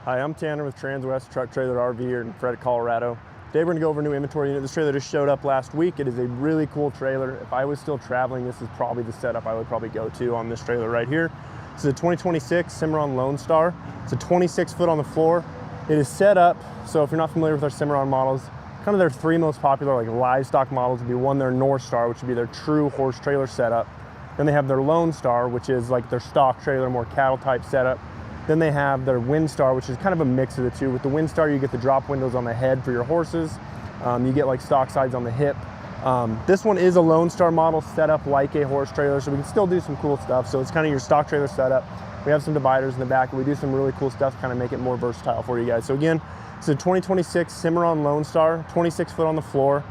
Hi, I'm Tanner with Transwest Truck Trailer RV here in Fredrick, Colorado. Today we're going to go over a new inventory unit. This trailer just showed up last week. It is a really cool trailer. If I was still traveling, this is probably the setup I would probably go to on this trailer right here. This is a 2026 Cimarron Lonestar. It's a 26 foot on the floor. It is set up, so if you're not familiar with our Cimarron models, kind of their three most popular like livestock models would be one, their Northstar, which would be their true horse trailer setup. Then they have their Lonestar, which is like their stock trailer, more cattle type setup. Then they have their Windstar, which is kind of a mix of the two. With the Windstar, you get the drop windows on the head for your horses. You get like stock sides on the hip. This one is a Lonestar model set up like a horse trailer, so we can still do some cool stuff. So it's kind of your stock trailer setup. We have some dividers in the back, and we do some really cool stuff to kind of make it more versatile for you guys. So again, it's a 2026 Cimarron Lonestar, 26 foot on the floor.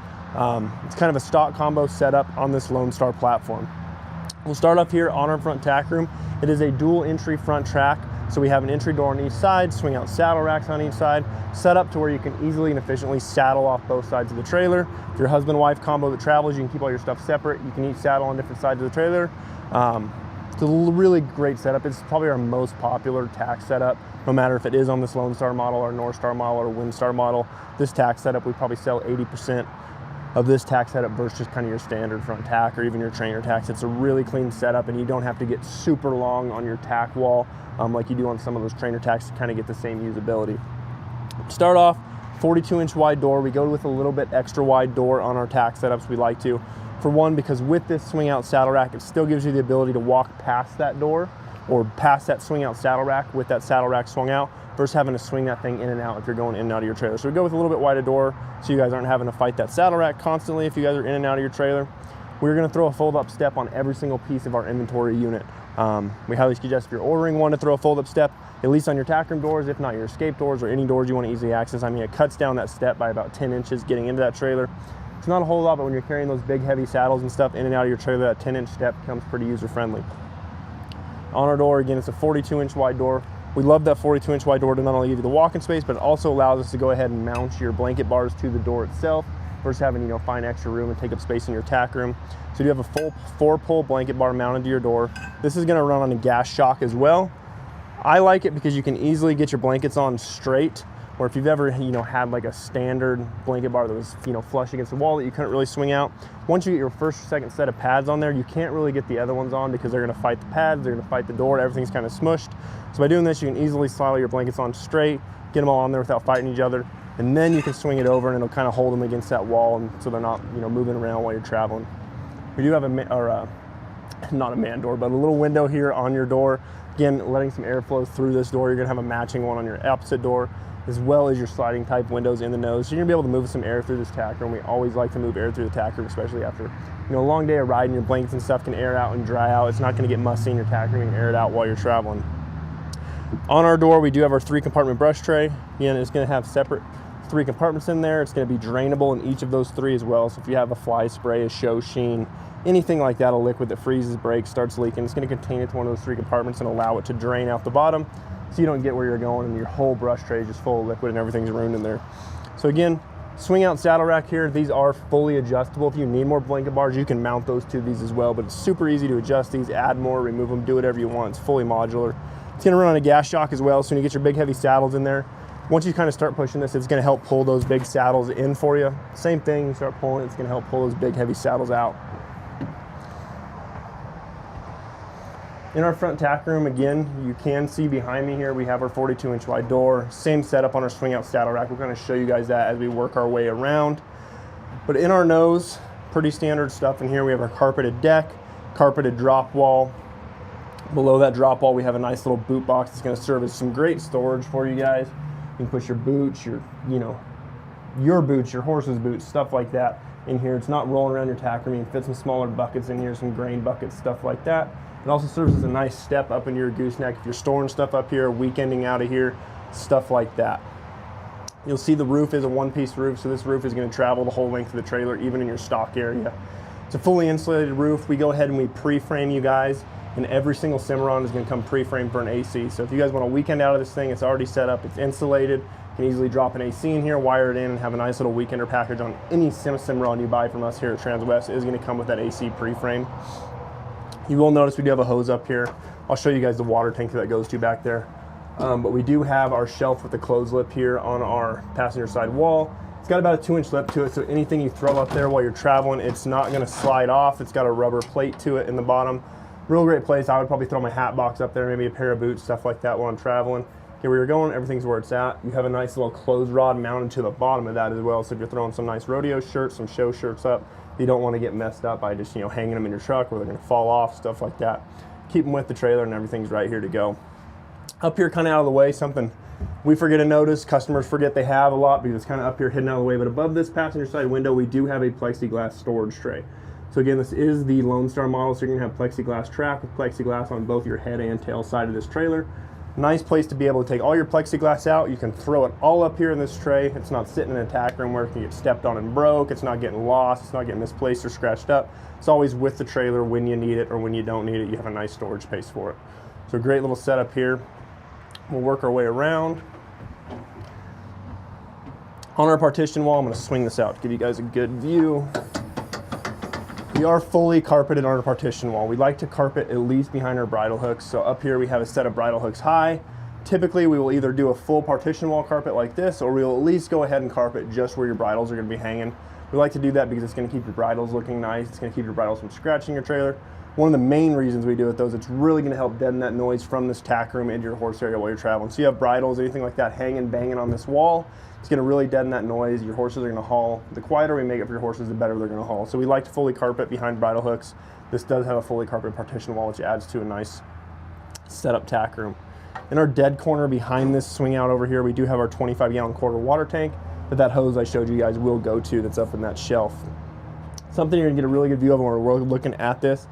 It's kind of a stock combo setup on this Lonestar platform. We'll start up here on our front tack room. It is a dual entry front track. So we have an entry door on each side, swing out saddle racks on each side, set up to where you can easily and efficiently saddle off both sides of the trailer. If you're a husband-wife combo that travels, you can keep all your stuff separate. You can each saddle on different sides of the trailer. It's a really great setup. It's probably our most popular tack setup, no matter if it is on this Lonestar model or Northstar model or Windstar model. This tack setup, we probably sell 80% of this tack setup versus just kind of your standard front tack or even your trainer tacks. It's a really clean setup, and you don't have to get super long on your tack wall like you do on some of those trainer tacks to kind of get the same usability. Start off 42-inch wide door. We go with a little bit extra wide door on our tack setups. We like to, for one, because with this swing out saddle rack, it still gives you the ability to walk past that door or past that swing out saddle rack with that saddle rack swung out versus having to swing that thing in and out if you're going in and out of your trailer. So we go with a little bit wider door so you guys aren't having to fight that saddle rack constantly if you guys are in and out of your trailer. We're going to throw a fold-up step on every single piece of our inventory unit. We highly suggest if you're ordering one to throw a fold-up step, at least on your tack room doors, if not your escape doors or any doors you want to easily access. I mean, it cuts down that step by about 10 inches getting into that trailer. It's not a whole lot, but when you're carrying those big heavy saddles and stuff in and out of your trailer, that 10-inch step becomes pretty user-friendly. On our door, again, it's a 42-inch wide door. We love that 42-inch wide door to not only give you the walking space, but it also allows us to go ahead and mount your blanket bars to the door itself versus having, find extra room and take up space in your tack room. So you have a full 4-pole blanket bar mounted to your door. This is gonna run on a gas shock as well. I like it because you can easily get your blankets on straight, or if you've ever, had like a standard blanket bar that was, flush against the wall that you couldn't really swing out. Once you get your first or second set of pads on there, you can't really get the other ones on because they're gonna fight the pads, they're gonna fight the door, everything's kind of smushed. So by doing this, you can easily slide all your blankets on straight, get them all on there without fighting each other, and then you can swing it over and it'll kind of hold them against that wall, and so they're not, moving around while you're traveling. We do have not a man door, but a little window here on your door. Again, letting some airflow through this door. You're gonna have a matching one on your opposite door, as well as your sliding type windows in the nose. So you're gonna be able to move some air through this tack room. We always like to move air through the tack room, especially after a long day of riding. Your blankets and stuff can air out and dry out. It's not gonna get musty in your tack room. You can air it out while you're traveling. On our door, we do have our 3-compartment brush tray. Again, it's gonna have separate 3 compartments in there. It's gonna be drainable in each of those 3 as well. So if you have a fly spray, a show sheen, anything like that, a liquid that freezes, breaks, starts leaking, it's gonna contain it to one of those 3 compartments and allow it to drain out the bottom so you don't get where you're going and your whole brush tray is just full of liquid and everything's ruined in there. So again, swing out saddle rack here. These are fully adjustable. If you need more blanket bars, you can mount those to these as well, but it's super easy to adjust these, add more, remove them, do whatever you want. It's fully modular. It's gonna run on a gas shock as well, so when you get your big heavy saddles in there, once you kind of start pushing this, it's gonna help pull those big saddles in for you. Same thing, you start pulling, it's gonna help pull those big heavy saddles out. In our front tack room, again, you can see behind me here, we have our 42-inch wide door. Same setup on our swing out saddle rack. We're gonna show you guys that as we work our way around. But in our nose, pretty standard stuff in here. We have our carpeted deck, carpeted drop wall. Below that drop wall, we have a nice little boot box that's gonna serve as some great storage for you guys. You can push your boots, your boots, your horse's boots, stuff like that in here. It's not rolling around your tack room. You can fit some smaller buckets in here, some grain buckets, stuff like that. It also serves as a nice step up into your gooseneck if you're storing stuff up here, weekending out of here, stuff like that. You'll see the roof is a 1-piece roof, so this roof is going to travel the whole length of the trailer, even in your stock area. It's a fully insulated roof. We go ahead and we pre-frame you guys, and every single Cimarron is going to come pre-framed for an AC. So if you guys want a weekend out of this thing, it's already set up, it's insulated. You can easily drop an AC in here, wire it in, and have a nice little weekender package on any Cimarron you buy from us here at Transwest. It is going to come with that AC pre-frame. You will notice we do have a hose up here. I'll show you guys the water tank that goes to back there. But we do have our shelf with the closed lip here on our passenger side wall. It's got about a 2-inch lip to it, so anything you throw up there while you're traveling, it's not gonna slide off. It's got a rubber plate to it in the bottom. Real great place. I would probably throw my hat box up there, maybe a pair of boots, stuff like that while I'm traveling. Here where you're going, everything's where it's at. You have a nice little clothes rod mounted to the bottom of that as well, so if you're throwing some nice rodeo shirts, some show shirts up, you don't want to get messed up by just, you know, hanging them in your truck where they're going to fall off, stuff like that. Keep them with the trailer and everything's right here to go. Up here, kind of out of the way, something we forget to notice, customers forget they have a lot because it's kind of up here hidden out of the way, but above this passenger side window, we do have a plexiglass storage tray. So again, this is the Lonestar model, so you're going to have plexiglass track with plexiglass on both your head and tail side of this trailer. Nice place to be able to take all your plexiglass out. You can throw it all up here in this tray. It's not sitting in a tack room where it can get stepped on and broke. It's not getting lost. It's not getting misplaced or scratched up. It's always with the trailer when you need it or when you don't need it. You have a nice storage space for it. So a great little setup here. We'll work our way around. On our partition wall, I'm going to swing this out to give you guys a good view. We are fully carpeted on our partition wall. We like to carpet at least behind our bridle hooks. So up here we have a set of bridle hooks high. Typically we will either do a full partition wall carpet like this, or we'll at least go ahead and carpet just where your bridles are going to be hanging. We like to do that because it's going to keep your bridles looking nice. It's going to keep your bridles from scratching your trailer. One of the main reasons we do it though is it's really going to help deaden that noise from this tack room into your horse area while you're traveling. So you have bridles, anything like that hanging, banging on this wall. It's going to really deaden that noise. Your horses are going to haul. The quieter we make it for your horses, the better they're going to haul. So we like to fully carpet behind bridle hooks. This does have a fully carpeted partition wall, which adds to a nice setup tack room. In our dead corner behind this swing out over here, we do have our 25-gallon quarter water tank that hose I showed you guys will go to that's up in that shelf. Something you're going to get a really good view of when we're looking at this.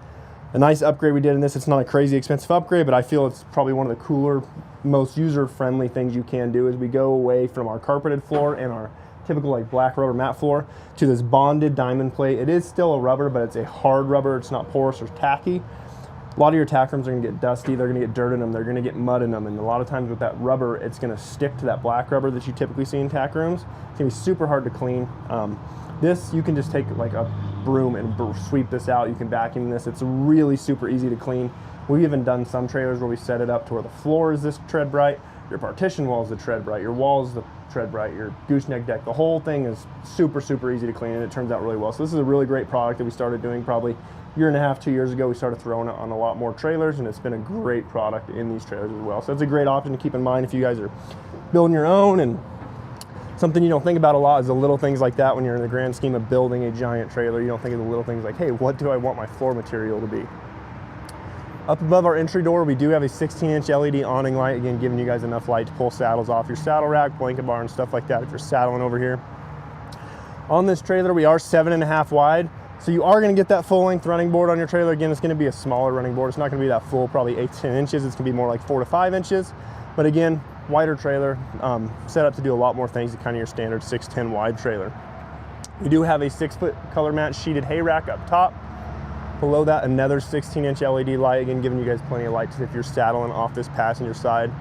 A nice upgrade we did in this. It's not a crazy expensive upgrade, but I feel it's probably one of the cooler, most user-friendly things you can do is we go away from our carpeted floor and our typical like black rubber mat floor to this bonded diamond plate. It is still a rubber, but it's a hard rubber. It's not porous or tacky. A lot of your tack rooms are going to get dusty. They're going to get dirt in them. They're going to get mud in them. And a lot of times with that rubber, it's going to stick to that black rubber that you typically see in tack rooms. It's going to be super hard to clean. This, you can just take like a broom and sweep this out. You can vacuum this. It's really super easy to clean. We've even done some trailers where we set it up to where the floor is this tread bright, your partition wall is the tread bright, your wall is the tread bright, your gooseneck deck. The whole thing is super, super easy to clean, and it turns out really well. So this is a really great product that we started doing probably a year and a half, 2 years ago. We started throwing it on a lot more trailers, and it's been a great product in these trailers as well. So it's a great option to keep in mind if you guys are building your own. And something you don't think about a lot is the little things like that when you're in the grand scheme of building a giant trailer. You don't think of the little things like, hey, what do I want my floor material to be? Up above our entry door, we do have a 16-inch LED awning light, again, giving you guys enough light to pull saddles off your saddle rack, blanket bar, and stuff like that if you're saddling over here. On this trailer, we are 7.5 wide, so you are going to get that full-length running board on your trailer. Again, it's going to be a smaller running board. It's not going to be that full, probably 8 to 10 inches. It's going to be more like 4 to 5 inches. But again, wider trailer, set up to do a lot more things than kind of your standard 6'10" wide trailer. We do have a 6-foot color match sheeted hay rack up top. Below that, another 16-inch LED light, again, giving you guys plenty of light if you're saddling off this passenger side.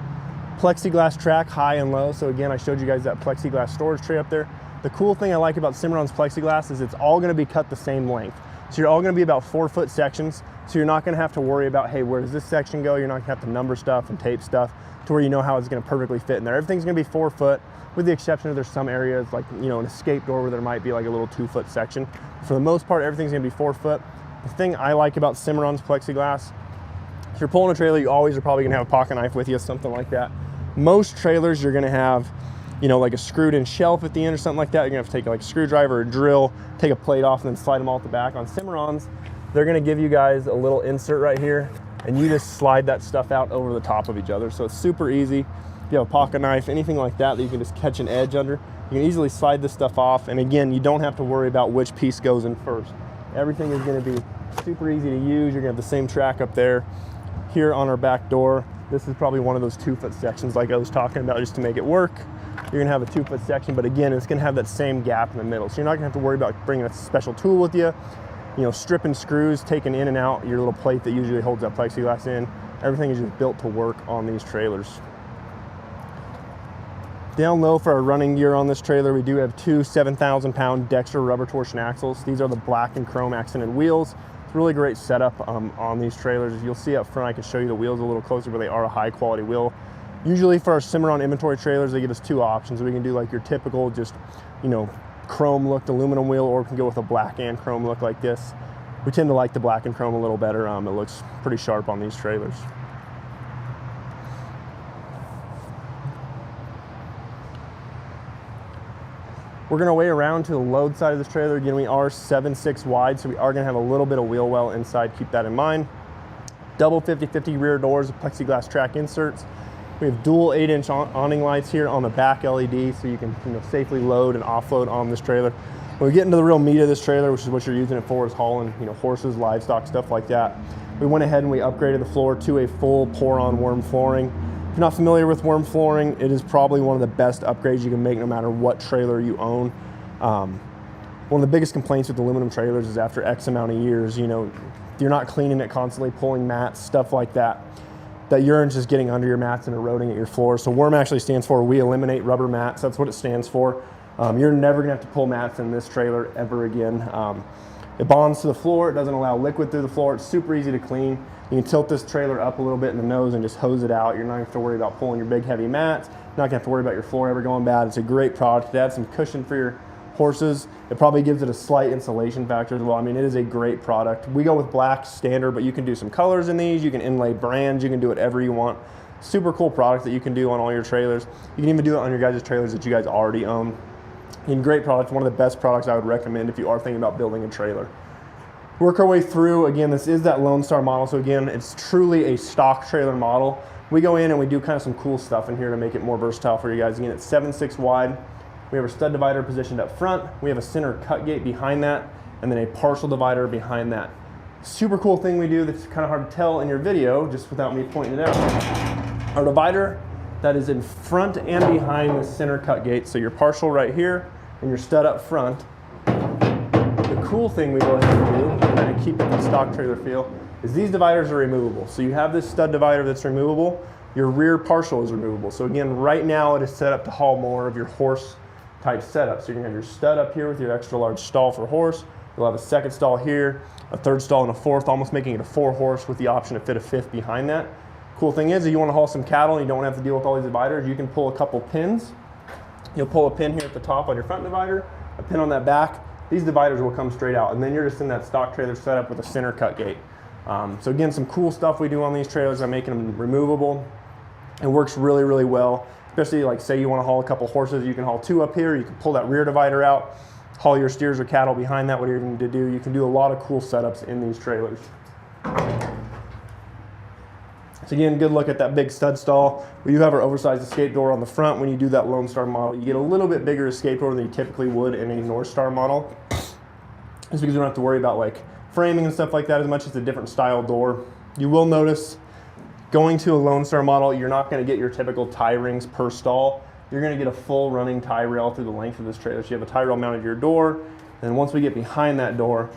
Plexiglass track, high and low. So again, I showed you guys that plexiglass storage tray up there. The cool thing I like about Cimarron's plexiglass is it's all gonna be cut the same length. So you're all gonna be about 4-foot sections. So you're not gonna have to worry about, hey, where does this section go? You're not gonna have to number stuff and tape stuff to where you know how it's gonna perfectly fit in there. Everything's gonna be 4 foot, with the exception of there's some areas like, you know, an escape door where there might be like a little 2-foot section. For the most part, everything's gonna be 4 foot. The thing I like about Cimarron's plexiglass, if you're pulling a trailer, you always are probably gonna have a pocket knife with you, something like that. Most trailers, you're gonna have, you know, like a screwed in shelf at the end or something like that. You're gonna have to take like a screwdriver or a drill, take a plate off, and then slide them all at the back. On Cimarron's, they're gonna give you guys a little insert right here, and you just slide that stuff out over the top of each other. So it's super easy. If you have a pocket knife, anything like that that you can just catch an edge under, you can easily slide this stuff off. And again, you don't have to worry about which piece goes in first. Everything is gonna be super easy to use. You're gonna have the same track up there. Here on our back door, this is probably one of those 2-foot sections like I was talking about just to make it work. You're gonna have a 2-foot section, but again, it's gonna have that same gap in the middle. So you're not gonna have to worry about bringing a special tool with you, you know, stripping screws, taking in and out your little plate that usually holds that plexiglass in. Everything is just built to work on these trailers. Down low for our running gear on this trailer, we do have 2 7,000-pound Dexter rubber torsion axles. These are the black and chrome accented wheels. It's a really great setup on these trailers. As you'll see up front, I can show you the wheels a little closer, but they are a high quality wheel. Usually for our Cimarron inventory trailers, they give us two options. We can do like your typical just, you know, chrome looked aluminum wheel, or we can go with a black and chrome look like this. We tend to like the black and chrome a little better. It looks pretty sharp on these trailers. We're gonna weigh around to the load side of this trailer. Again, we are 7'6" wide, so we are gonna have a little bit of wheel well inside. Keep that in mind. Double 50/50 rear doors with plexiglass track inserts. We have dual 8-inch awning lights here on the back LED, so you can, you know, safely load and offload on this trailer. When we get into the real meat of this trailer, which is what you're using it for, is hauling, you know, horses, livestock, stuff like that. We went ahead and we upgraded the floor to a full pour-on Werm flooring. If you're not familiar with Werm flooring, it is probably one of the best upgrades you can make no matter what trailer you own. One of the biggest complaints with aluminum trailers is after X amount of years, you know, you're not cleaning it constantly, pulling mats, stuff like that. That urine's just getting under your mats and eroding at your floor. So Werm actually stands for We Eliminate Rubber Mats. That's what it stands for. You're never gonna have to pull mats in this trailer ever again. It bonds to the floor. It doesn't allow liquid through the floor. It's super easy to clean. You can tilt this trailer up a little bit in the nose and just hose it out. You're not gonna have to worry about pulling your big heavy mats. You're not gonna have to worry about your floor ever going bad. It's a great product. It adds some cushion for your horses. It probably gives it a slight insulation factor as well. I mean, it is a great product. We go with black standard, but you can do some colors in these. You can inlay brands. You can do whatever you want. Super cool product that you can do on all your trailers. You can even do it on your guys' trailers that you guys already own. And great product, one of the best products I would recommend if you are thinking about building a trailer. Work our way through. Again, this is that Lonestar model. So again, it's truly a stock trailer model. We go in and we do kind of some cool stuff in here to make it more versatile for you guys. Again, it's 7'6" wide. We have a stud divider positioned up front. We have a center cut gate behind that, and then a partial divider behind that. Super cool thing we do that's kind of hard to tell in your video just without me pointing it out. Our divider that is in front and behind the center cut gate. So your partial right here and your stud up front. The cool thing we go ahead and do, to kind of keep it the stock trailer feel, is these dividers are removable. So you have this stud divider that's removable. Your rear partial is removable. So again, right now it is set up to haul more of your horse type setup. So you're gonna have your stud up here with your extra large stall for horse. You'll have a second stall here, a third stall, and a fourth, almost making it a 4-horse with the option to fit a fifth behind that. Cool thing is, if you want to haul some cattle and you don't have to deal with all these dividers, you can pull a couple pins. You'll pull a pin here at the top on your front divider, a pin on that back. These dividers will come straight out, and then you're just in that stock trailer setup with a center cut gate. So again, some cool stuff we do on these trailers. I'm making them removable. It works really, really well. Especially like say you want to haul a couple horses, you can haul 2 up here, you can pull that rear divider out, haul your steers or cattle behind that, whatever you need to do. You can do a lot of cool setups in these trailers. So again, good look at that big stud stall. We do have our oversized escape door on the front. When you do that Lonestar model, you get a little bit bigger escape door than you typically would in a Northstar model. Just because you don't have to worry about like framing and stuff like that as much. It's a different style door. You will notice going to a Lonestar model, you're not going to get your typical tie rings per stall. You're going to get a full running tie rail through the length of this trailer. So you have a tie rail mounted to your door, and once we get behind that door,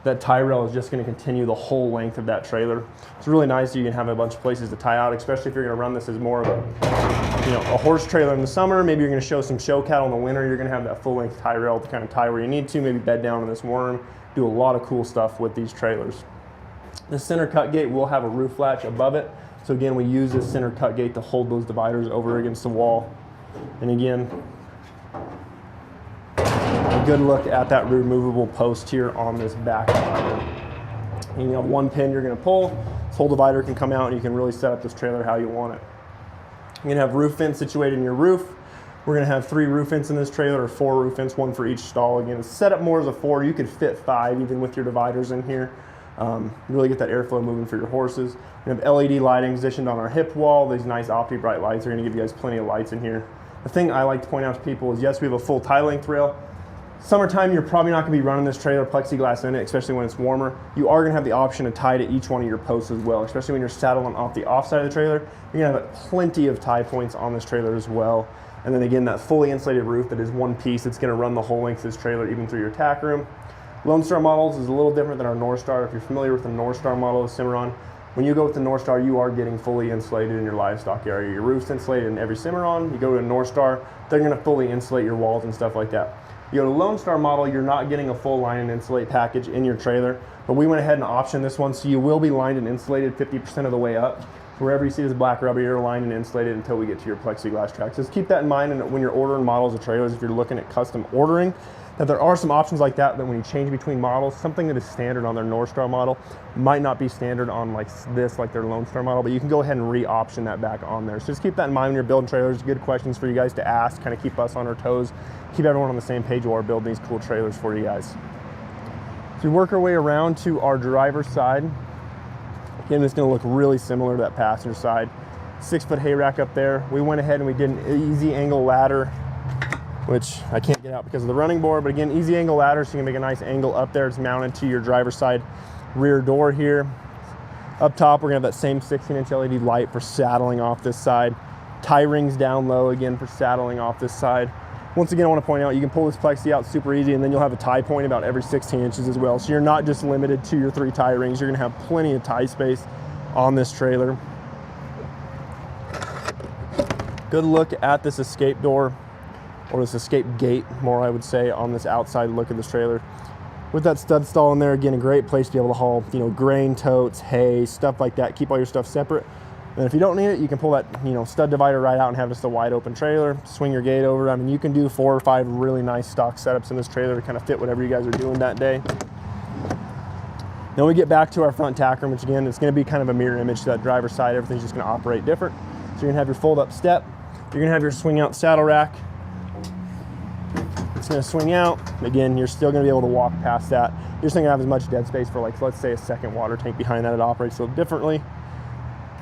that tie rail is just going to continue the whole length of that trailer. It's really nice. You can have a bunch of places to tie out, especially if you're going to run this as more of a, you know, a horse trailer in the summer. Maybe you're going to show some show cattle in the winter. You're going to have that full length tie rail to kind of tie where you need to. Maybe bed down in this Werm. Do a lot of cool stuff with these trailers. The center cut gate will have a roof latch above it. So again, we use this center cut gate to hold those dividers over against the wall. And again, a good look at that removable post here on this back divider. And you have one pin you're going to pull. This whole divider can come out and you can really set up this trailer how you want it. You're going to have roof vents situated in your roof. We're going to have 3 roof vents in this trailer, or 4 roof vents, 1 for each stall. Again, it's set up more as a 4. You could fit 5 even with your dividers in here. Really get that airflow moving for your horses. We have LED lighting positioned on our hip wall. These nice OptiBright lights are going to give you guys plenty of lights in here. The thing I like to point out to people is, yes, we have a full tie length rail. Summertime, you're probably not going to be running this trailer plexiglass in it, especially when it's warmer. You are going to have the option to tie to each one of your posts as well, especially when you're saddling off the off side of the trailer. You're going to have plenty of tie points on this trailer as well. And then again, that fully insulated roof that is one piece, it's going to run the whole length of this trailer, even through your tack room. Lonestar models is a little different than our Northstar. If you're familiar with the Northstar model of Cimarron, when you go with the Northstar, you are getting fully insulated in your livestock area. Your roof's insulated in every Cimarron. You go to a Northstar, they're going to fully insulate your walls and stuff like that. You go to Lonestar model, you're not getting a full line and insulate package in your trailer, but we went ahead and optioned this one, so you will be lined and insulated 50% of the way up. So wherever you see this black rubber, you're lined and insulated until we get to your plexiglass tracks. Just keep that in mind, and when you're ordering models of trailers, if you're looking at custom ordering, that there are some options like that, that when you change between models, something that is standard on their Lonestar model might not be standard on like this, like their Lonestar model, but you can go ahead and re-option that back on there. So just keep that in mind when you're building trailers. Good questions for you guys to ask, kind of keep us on our toes, keep everyone on the same page while we're building these cool trailers for you guys. So we work our way around to our driver's side. Again, it's gonna look really similar to that passenger side. 6-foot hay rack up there. We went ahead and we did an easy angle ladder, which I can't get out because of the running board, but again, easy angle ladder, so you can make a nice angle up there. It's mounted to your driver's side rear door here. Up top, we're gonna have that same 16-inch LED light for saddling off this side. Tie rings down low, again, for saddling off this side. Once again, I wanna point out, you can pull this plexi out super easy, and then you'll have a tie point about every 16 inches as well. So you're not just limited to your 3 tie rings, you're gonna have plenty of tie space on this trailer. Good look at this escape door, or this escape gate, more I would say, on this outside look of this trailer. With that stud stall in there, again, a great place to be able to haul, you know, grain, totes, hay, stuff like that. Keep all your stuff separate. And if you don't need it, you can pull that, you know, stud divider right out and have just a wide open trailer. Swing your gate over. I mean, you can do 4 or 5 really nice stock setups in this trailer to kind of fit whatever you guys are doing that day. Then we get back to our front tack room, which again, it's going to be kind of a mirror image to that driver's side. Everything's just going to operate different. So you're going to have your fold up step. You're going to have your swing out saddle rack. It's going to swing out. Again, you're still going to be able to walk past that. You're just not going to have as much dead space for, like, let's say a second water tank behind that. It operates a little differently.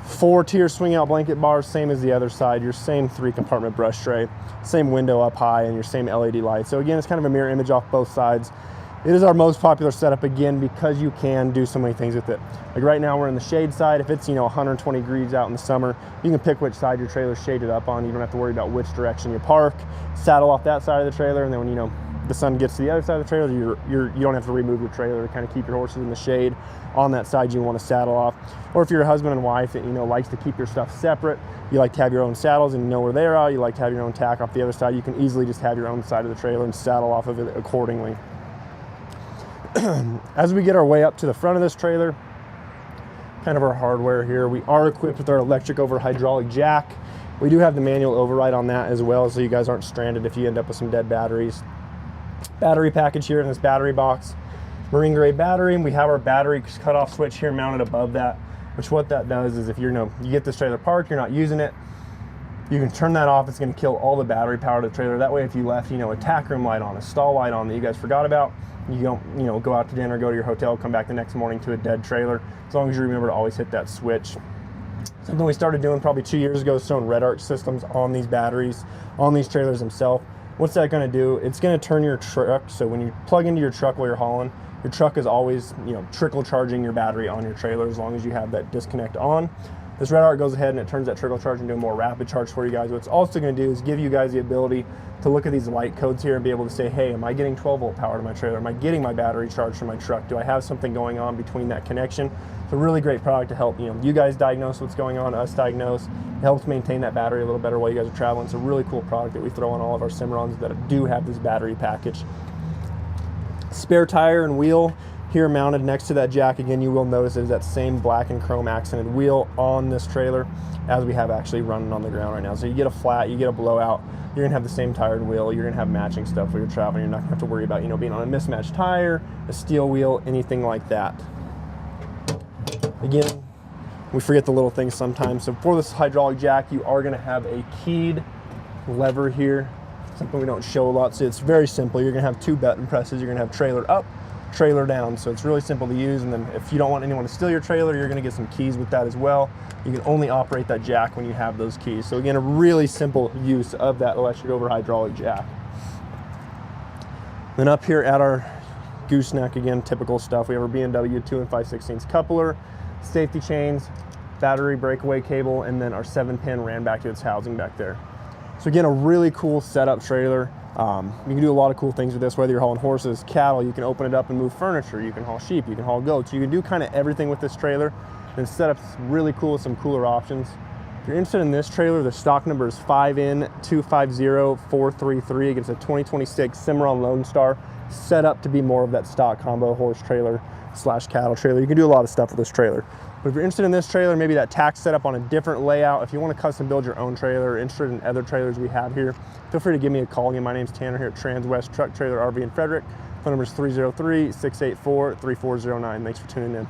4-tier swing out blanket bars, same as the other side. Your same 3-compartment brush tray, same window up high, and your same LED light. So again, it's kind of a mirror image off both sides. It is our most popular setup, again, because you can do so many things with it. Like right now, we're in the shade side. If it's, you know, 120 degrees out in the summer, you can pick which side your trailer's shaded up on. You don't have to worry about which direction you park. Saddle off that side of the trailer, and then when, you know, the sun gets to the other side of the trailer, you don't have to remove your trailer to kind of keep your horses in the shade on that side you want to saddle off. Or if you're a husband and wife that, you know, likes to keep your stuff separate, you like to have your own saddles and you know where they are, you like to have your own tack off the other side, you can easily just have your own side of the trailer and saddle off of it accordingly. As we get our way up to the front of this trailer, kind of our hardware here, we are equipped with our electric over hydraulic jack. We do have the manual override on that as well, so you guys aren't stranded if you end up with some dead batteries. Battery package here in this battery box, marine grade battery, and we have our battery cutoff switch here mounted above that, which what that does is if you're, you get this trailer parked, you're not using it, you can turn that off. It's going to kill all the battery power to the trailer. That way, if you left, a tack room light on, a stall light on that you guys forgot about, you don't, go out to dinner, go to your hotel, come back the next morning to a dead trailer, as long as you remember to always hit that switch. Something we started doing probably 2 years ago is throwing RedArc systems on these batteries, on these trailers themselves. What's that going to do? It's going to turn your truck, so when you plug into your truck while you're hauling, your truck is always, trickle charging your battery on your trailer as long as you have that disconnect on. This RedArc goes ahead and it turns that trickle charge into a more rapid charge for you guys. What it's also going to do is give you guys the ability to look at these light codes here and be able to say, hey, am I getting 12-volt power to my trailer? Am I getting my battery charged from my truck? Do I have something going on between that connection? It's a really great product to help you guys diagnose what's going on, us diagnose. It helps maintain that battery a little better while you guys are traveling. It's a really cool product that we throw on all of our Cimarrons that do have this battery package. Spare tire and wheel here mounted next to that jack. Again, you will notice there's that same black and chrome accented wheel on this trailer as we have actually running on the ground right now. So you get a flat, you get a blowout, you're gonna have the same tire and wheel, you're gonna have matching stuff while you're traveling. You're not gonna have to worry about being on a mismatched tire, a steel wheel, anything like that. Again, we forget the little things sometimes. So for this hydraulic jack, you are gonna have a keyed lever here, something we don't show a lot. So it's very simple. You're gonna have 2 button presses. You're gonna have trailer up, trailer down. So it's really simple to use. And then if you don't want anyone to steal your trailer, you're gonna get some keys with that as well. You can only operate that jack when you have those keys. So again, a really simple use of that electric over hydraulic jack. Then up here at our gooseneck, again, typical stuff. We have our BMW 2 5/16 coupler, safety chains, battery breakaway cable, and then our 7-pin ran back to its housing back there. So again, a really cool setup trailer. You can do a lot of cool things with this, whether you're hauling horses, cattle, you can open it up and move furniture, you can haul sheep, you can haul goats, you can do kind of everything with this trailer. And setup's really cool with some cooler options. If you're interested in this trailer, the stock number is 5N250433. It gives a 2026 Cimarron Lonestar, set up to be more of that stock combo horse trailer / cattle trailer. You can do a lot of stuff with this trailer. But if you're interested in this trailer, maybe that Tack setup on a different layout, if you want to custom build your own trailer or interested in other trailers we have here, feel free to give me a call. Again, my name's Tanner here at Transwest Truck Trailer RV in Fredrick. Phone number is 303-684-3409. Thanks for tuning in.